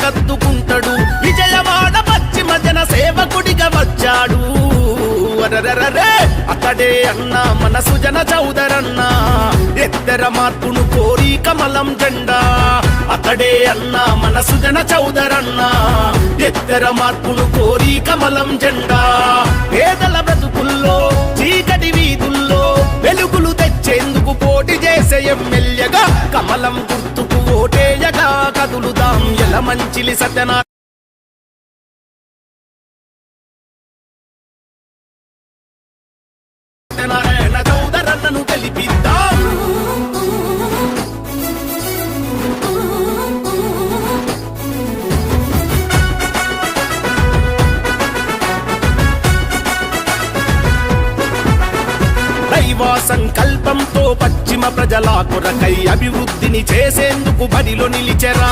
కత్తుకుంటాడు. విజయవాడ పశ్చిమ జన సేవకుడిగా వచ్చాడు. అరరరే అతడే అన్న మన సుజన చౌదరన్న, ఎత్తర మార్పును కోరి కమలం జెండా. అతడే అన్న మన సుజన చౌదరన్న, ఎత్తర మార్పును కోరి కమలం జెండా. పేదల బ్రతుకుల్లో చీకటి వీధుల్లో వెలుగులు తెచ్చేందుకు పోటీ చేసే ఎమ్మెల్యేగా కమలం గుర్తుకు ఓటేయగా కదులుదాం యలమంచిలి సత్యనారాయణ చౌదరన్నను గెలిపిద్దాం. దైవ సంకల్పంతో పశ్చిమ ప్రజల కొరకై అభివృద్ధిని చేసేందుకు బడిలో నిలిచెరా.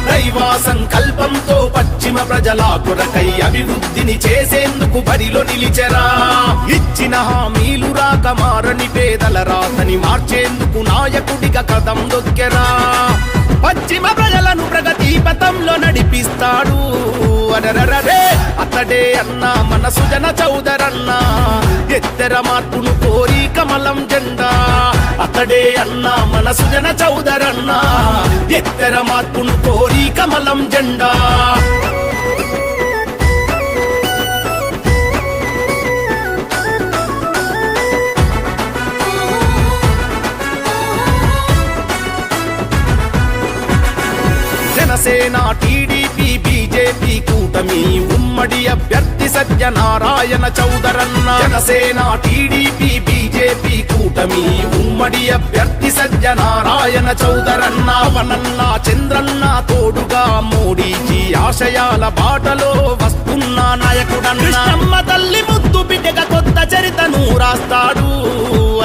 దైవ సంకల్పంతో పశ్చిమ ప్రజల కొరకై అభివృద్ధిని చేసేందుకు బడిలో నిలిచెరా. ఇచ్చిన హామీలు రాక మారని పేదల రాతని మార్చేందుకు నాయకుడిగా కదం దొక్కెరా. పశ్చిమ ప్రజలను ప్రగతి పథంలో నడిపిస్తాడు. అరరరే అతడే అన్న మన సుజన చౌదరన్న, ఎత్తర మార్పును కోరి కమలం జెండా. అతడే అన్న మన సుజన చౌదరన్న, ఎత్తర మార్పును కోరి కమలం జెండా. జనసేన టీడీపీ బీజేపీ కూటమి ఉమ్మడి అభ్యర్థి సత్యనారాయణ చౌదరన్న. జనసేన టీడీపీ బీజేపీ కూటమి ఉమ్మడి అభ్యర్థి సత్యనారాయణ చౌదరన్న. వనన్న చంద్రన్న తోడుగా మోడీజీ ఆశయాల బాటలో వస్తున్న నాయకుడన్న. కృష్ణమ్మ తల్లి ముద్దు బిడ్డగా కొత్త చరితను రాస్తాడు.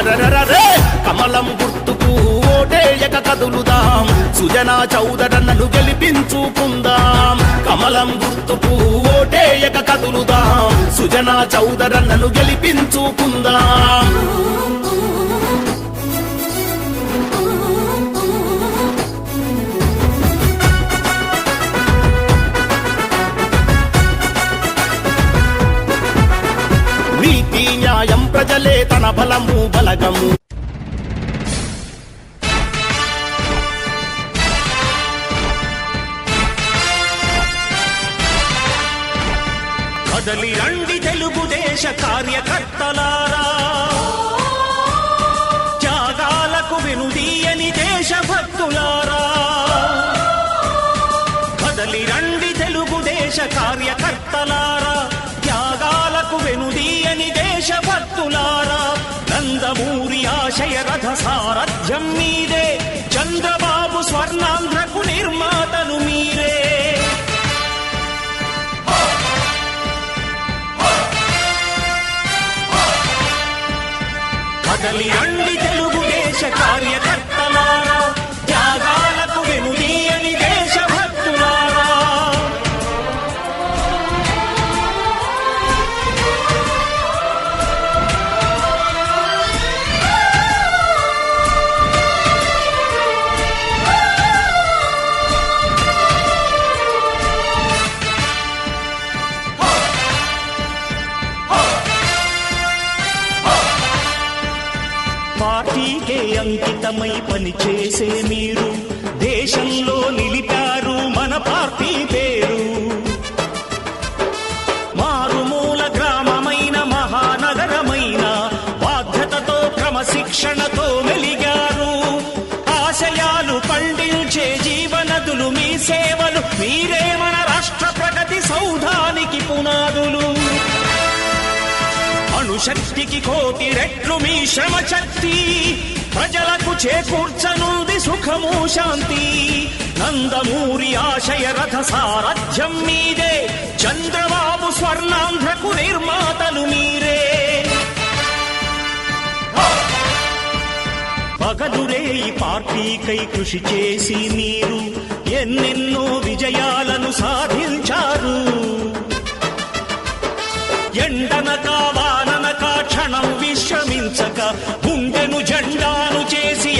అరరరే కమలం గుర్తుకు ఓటేయక కదులుదాం, సుజనా చౌదరన్నను గెలిపించుకుందాం. కమలం గుర్తుకు ఓటేయక కదులుదాం, సుజనా చౌదరన్నను గెలిపించుకుందాం. నీతి న్యాయం ప్రజలే తన బలము బలగము. కదలి రండి తెలుగుదేశ కార్యకర్తలారా, త్యాగాలకు వెనుదీయని దేశభక్తులారా. కదలి రండి తెలుగుదేశ కార్యకర్తలారా, త్యాగాలకు వెనుదీయని దేశభక్తులారా. నందమూరి ఆశయ రథ సారథ్యం మీదే, చంద్రబాబు స్వర్ణాంధ్రకు నిర్మాతను మీరే. కదలి రండి తెలుగుదేశ కార్యకర్తలారా, త్యాగాలకు వెనుదీయని దేశభక్తులారా. పార్టీకే అంకితమై పనిచేసే మీరు దేశంలో నిలిపారు మన పార్టీ పేరు. మారుమూల గ్రామమైన మహానగరమైన బాధ్యతతో క్రమశిక్షణతో మెలిగారు. ఆశయాలు పండించే జీవనదులు మీ సేవలు, మీరే మన రాష్ట్ర ప్రగతి సౌధానికి పునాదులు. అణుశక్తికి కోటి రెట్లు మీ శ్రమ శక్తి, ప్రజలకు చేకూర్చనుంది సుఖము శాంతి. నందమూరి ఆశయ రథ సారథ్యం మీదే, చంద్రబాబు స్వర్ణాంధ్రకు నిర్మాతలు మీరే. పగలురే ఈ పార్టీకై కృషి చేసి మీరు ఎన్నెన్నో విజయాలను సాధించారు.